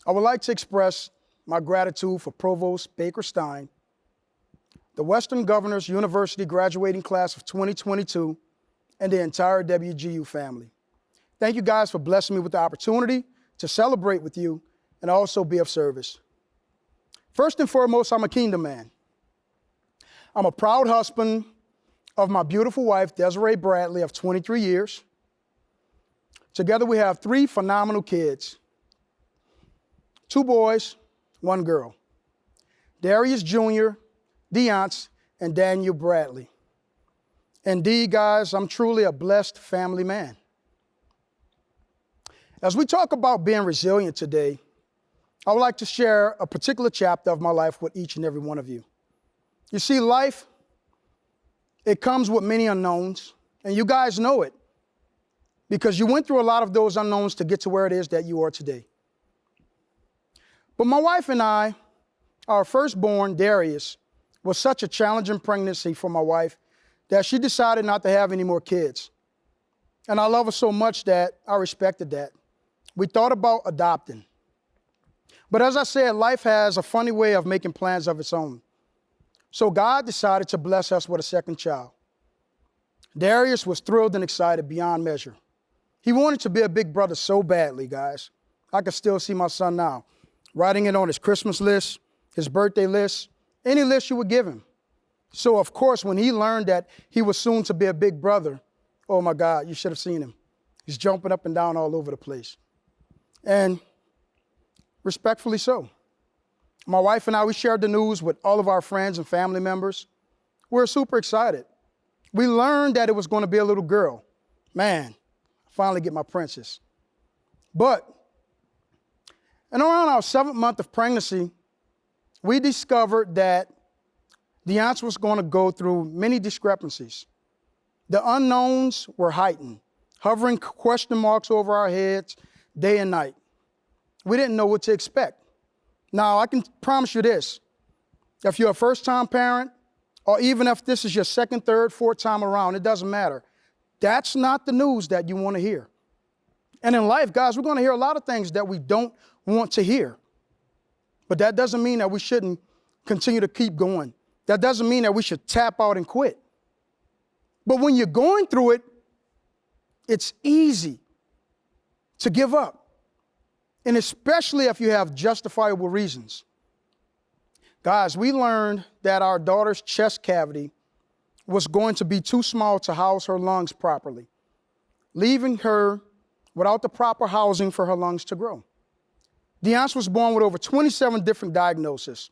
I would like to express my gratitude for Provost Baker Stein, the Western Governors University graduating class of 2022, and the entire WGU family. Thank you guys for blessing me with the opportunity to celebrate with you and also be of service. First and foremost, I'm a kingdom man. I'm a proud husband of my beautiful wife, Darius Bradley, of 23 years. Together we have 3 phenomenal kids, 2 boys, 1 girl, Darius Jr., Deance, and Daniel Bradley. Indeed, guys, I'm truly a blessed family man. As we talk about being resilient today, I would like to share a particular chapter of my life with each and every one of you. You see, life, it comes with many unknowns, and you guys know it because you went through a lot of those unknowns to get to where it is that you are today. But my wife and I, our firstborn, Darius, was such a challenging pregnancy for my wife that she decided not to have any more kids. And I love her so much that I respected that. We thought about adopting. But as I said, life has a funny way of making plans of its own. So God decided to bless us with a second child. Darius was thrilled and excited beyond measure. He wanted to be a big brother so badly, guys. I can still see my son now, writing it on his Christmas list, his birthday list, any list you would give him. So, of course, when he learned that he was soon to be a big brother, oh, my God, you should have seen him. He's jumping up and down all over the place. And respectfully so. My wife and I, we shared the news with all of our friends and family members. We were super excited. We learned that it was going to be a little girl. Man, I finally get my princess. But, and around our 7th month of pregnancy, we discovered that Deance was going to go through many discrepancies. The unknowns were heightened, hovering question marks over our heads day and night. We didn't know what to expect. Now, I can promise you this. If you're a first-time parent, or even if this is your 2nd, 3rd, 4th time around, it doesn't matter. That's not the news that you want to hear. And in life, guys, we're going to hear a lot of things that we don't want to hear. But that doesn't mean that we shouldn't continue to keep going. That doesn't mean that we should tap out and quit. But when you're going through it, it's easy to give up. And especially if you have justifiable reasons. Guys, we learned that our daughter's chest cavity was going to be too small to house her lungs properly, leaving her without the proper housing for her lungs to grow. Deance was born with over 27 different diagnoses,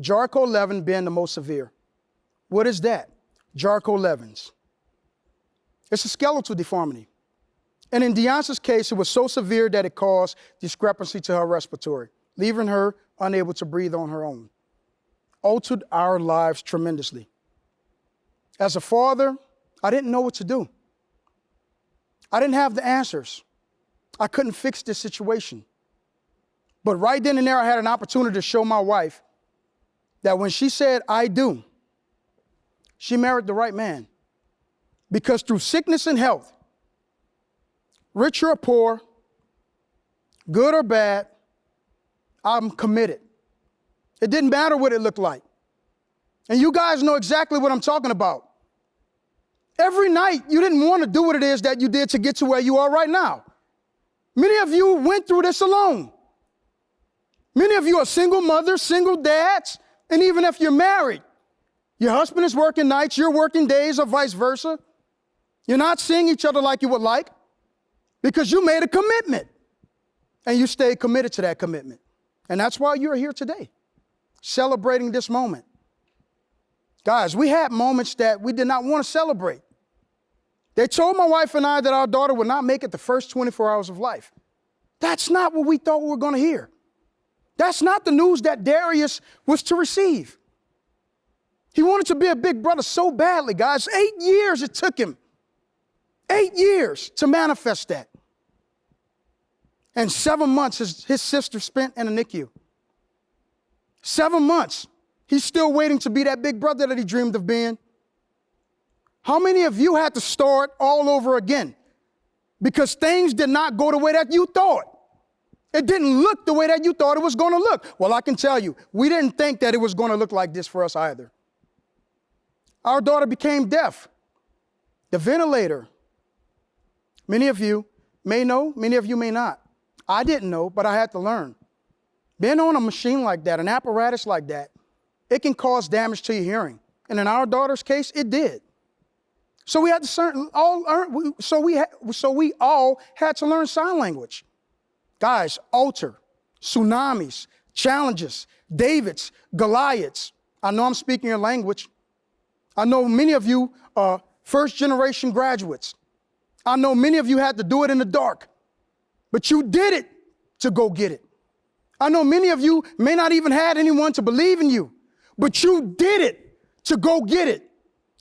Charcot-Levin being the most severe. What is that? Charcot-Levin's. It's a skeletal deformity. And in Deance's case, it was so severe that it caused discrepancy to her respiratory, leaving her unable to breathe on her own. Altered our lives tremendously. As a father, I didn't know what to do. I didn't have the answers. I couldn't fix this situation. But right then and there, I had an opportunity to show my wife that when she said, "I do," she married the right man. Because through sickness and health, rich or poor, good or bad, I'm committed. It didn't matter what it looked like. And you guys know exactly what I'm talking about. Every night, you didn't want to do what it is that you did to get to where you are right now. Many of you went through this alone. Many of you are single mothers, single dads, and even if you're married, your husband is working nights, you're working days, or vice versa. You're not seeing each other like you would like because you made a commitment and you stayed committed to that commitment. And that's why you're here today, celebrating this moment. Guys, we had moments that we did not want to celebrate. They told my wife and I that our daughter would not make it the first 24 hours of life. That's not what we thought we were going to hear. That's not the news that Darius was to receive. He wanted to be a big brother so badly, guys. 8 years it took him. 8 years to manifest that. And 7 months his sister spent in a NICU. 7 months. He's still waiting to be that big brother that he dreamed of being. How many of you had to start all over again because things did not go the way that you thought? It didn't look the way that you thought it was going to look. Well, I can tell you, we didn't think that it was going to look like this for us either. Our daughter became deaf. The ventilator. Many of you may know, many of you may not. I didn't know, but I had to learn. Being on a machine like that, an apparatus like that, it can cause damage to your hearing. And in our daughter's case, it did. So we had to we all had to learn sign language. Guys, altar, tsunamis, challenges, Davids, Goliaths. I know I'm speaking your language. I know many of you are first-generation graduates. I know many of you had to do it in the dark, but you did it to go get it. I know many of you may not even had anyone to believe in you, but you did it to go get it.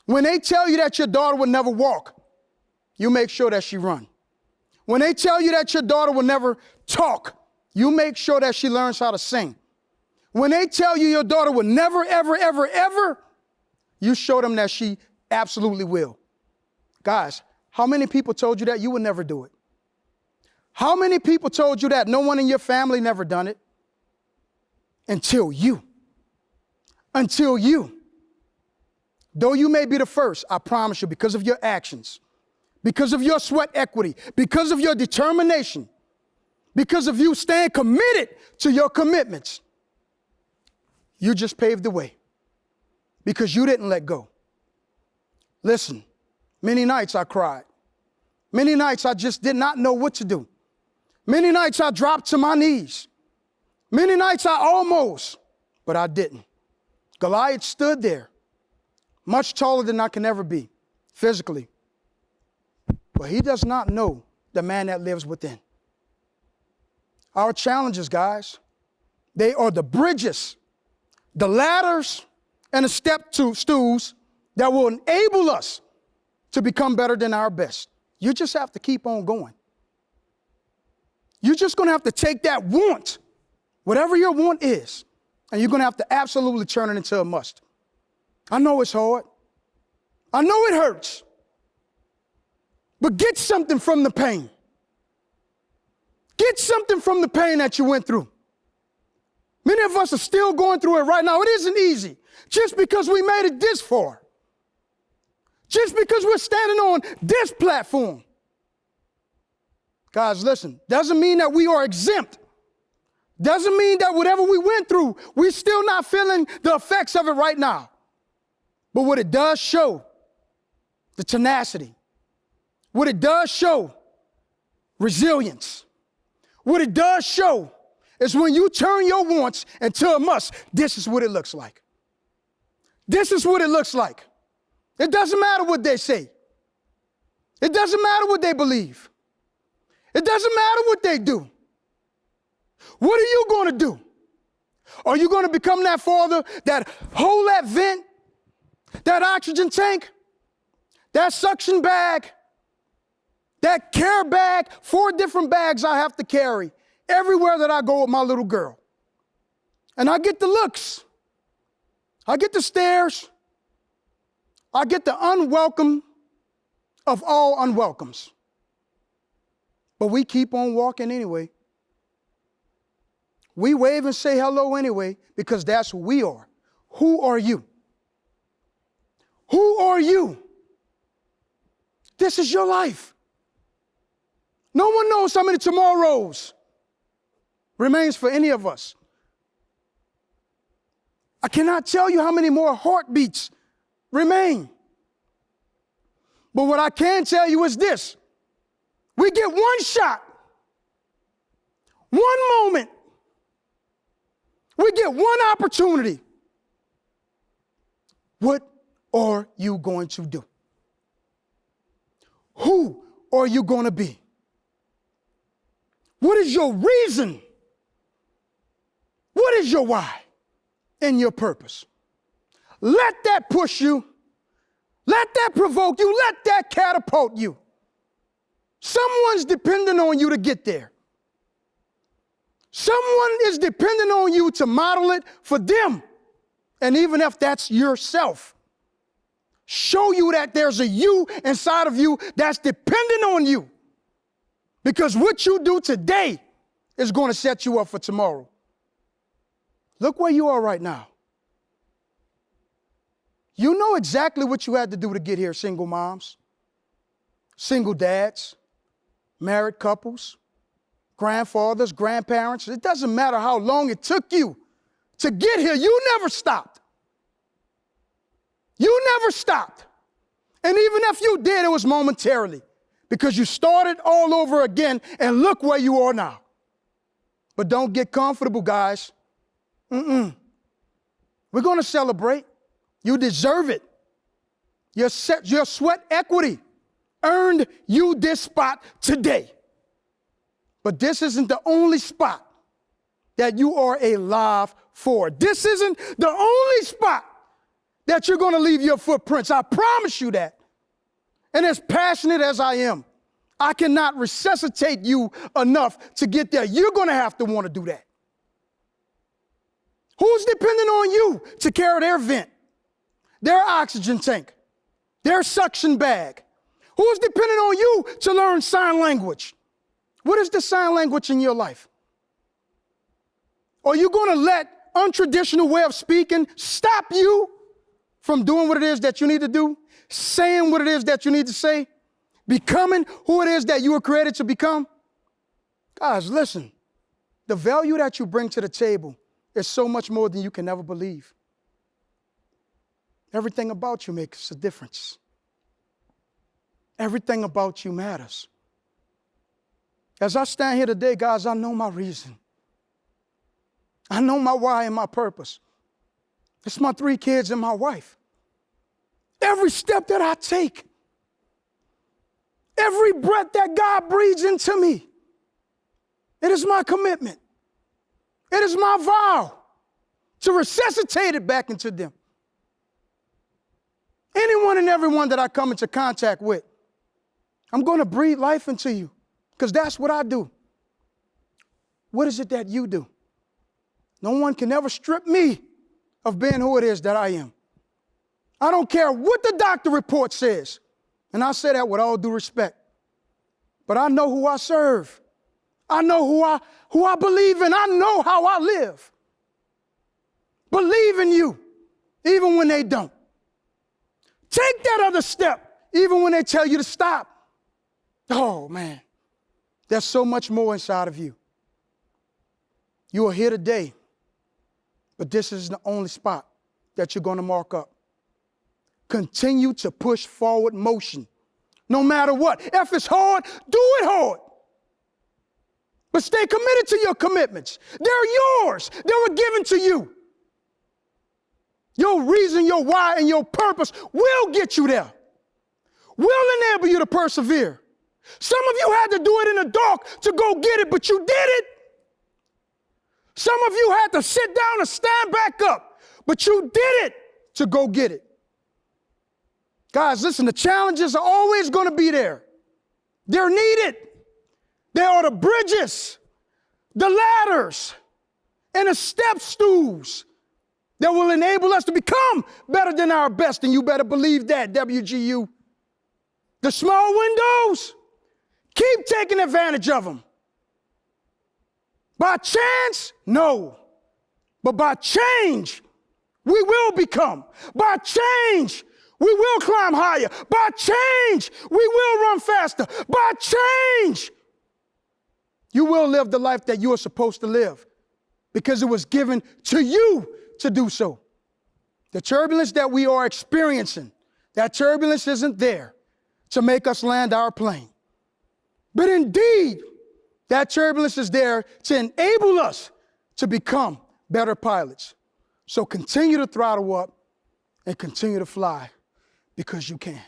When they tell you that your daughter will never walk, you make sure that she run. When they tell you that your daughter will never talk, you make sure that she learns how to sing. When they tell you your daughter will never, ever, ever, ever, you show them that she absolutely will. Guys, how many people told you that you would never do it? How many people told you that no one in your family never done it? Until you. Until you. Though you may be the first, I promise you, because of your actions, because of your sweat equity, because of your determination, because of you staying committed to your commitments, you just paved the way because you didn't let go. Listen, many nights I cried. Many nights I just did not know what to do. Many nights I dropped to my knees. Many nights I almost, but I didn't. Goliath stood there, much taller than I can ever be, physically. But he does not know the man that lives within. Our challenges, guys, they are the bridges, the ladders, and the stools that will enable us to become better than our best. You just have to keep on going. You're just going to have to take that want, whatever your want is, and you're going to have to absolutely turn it into a must. I know it's hard. I know it hurts. But get something from the pain. Get something from the pain that you went through. Many of us are still going through it right now. It isn't easy. Just because we made it this far. Just because we're standing on this platform. Guys, listen, doesn't mean that we are exempt. Doesn't mean that whatever we went through, we're still not feeling the effects of it right now. But what it does show, the tenacity. What it does show, resilience. What it does show is when you turn your wants into a must, this is what it looks like. This is what it looks like. It doesn't matter what they say. It doesn't matter what they believe. It doesn't matter what they do. What are you going to do? Are you going to become that father that hold that vent, that oxygen tank, that suction bag, that care bag, 4 different bags I have to carry everywhere that I go with my little girl? And I get the looks. I get the stares. I get the unwelcome of all unwelcomes. But we keep on walking anyway. We wave and say hello anyway because that's who we are. Who are you? Who are you? This is your life. No one knows how many tomorrows remains for any of us. I cannot tell you how many more heartbeats remain. But what I can tell you is this. We get one shot, one moment. We get one opportunity. What are you going to do? Who are you going to be? What is your reason? What is your why and your purpose? Let that push you. Let that provoke you. Let that catapult you. Someone's depending on you to get there. Someone is depending on you to model it for them. And even if that's yourself, show you that there's a you inside of you that's dependent on you. Because what you do today is going to set you up for tomorrow. Look where you are right now. You know exactly what you had to do to get here, single moms, single dads, married couples, grandfathers, grandparents. It doesn't matter how long it took you to get here. You never stopped. You never stopped. And even if you did, it was momentarily because you started all over again, and look where you are now. But don't get comfortable, guys. We're going to celebrate. You deserve it. Your sweat equity earned you this spot today. But this isn't the only spot that you are alive for. This isn't the only spot that you're going to leave your footprints. I promise you that. And as passionate as I am, I cannot resuscitate you enough to get there. You're going to have to want to do that. Who's depending on you to carry their vent, their oxygen tank, their suction bag? Who's depending on you to learn sign language? What is the sign language in your life? Are you going to let untraditional way of speaking stop you from doing what it is that you need to do, saying what it is that you need to say, becoming who it is that you were created to become? Guys, listen, the value that you bring to the table is so much more than you can ever believe. Everything about you makes a difference. Everything about you matters. As I stand here today, guys, I know my reason. I know my why and my purpose. It's my 3 kids and my wife. Every step that I take, every breath that God breathes into me, it is my commitment. It is my vow to resuscitate it back into them. Anyone and everyone that I come into contact with, I'm going to breathe life into you because that's what I do. What is it that you do? No one can ever strip me of being who it is that I am. I don't care what the doctor report says, and I say that with all due respect. But I know who I serve. I know who I believe in. I know how I live. Believe in you, even when they don't. Take that other step, even when they tell you to stop. Oh, man, there's so much more inside of you. You are here today, but this is the only spot that you're going to mark up. Continue to push forward motion, no matter what. If it's hard, do it hard. But stay committed to your commitments. They're yours. They were given to you. Your reason, your why, and your purpose will get you there. Will enable you to persevere. Some of you had to do it in the dark to go get it, but you did it. Some of you had to sit down and stand back up, but you did it to go get it. Guys, listen, the challenges are always going to be there. They're needed. They are the bridges, the ladders, and the step stools that will enable us to become better than our best. And you better believe that, WGU. The small windows, keep taking advantage of them. By chance? No. But by change, we will become. By change, we will climb higher. By change, we will run faster. By change, you will live the life that you are supposed to live because it was given to you to do so. The turbulence that we are experiencing, that turbulence isn't there to make us land our plane. But indeed, that turbulence is there to enable us to become better pilots. So continue to throttle up and continue to fly because you can.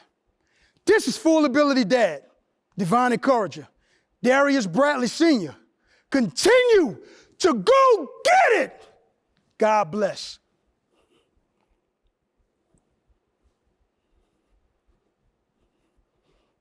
This is Full Ability Dad, Divine Encourager, Darius Bradley Sr. Continue to go get it. God bless.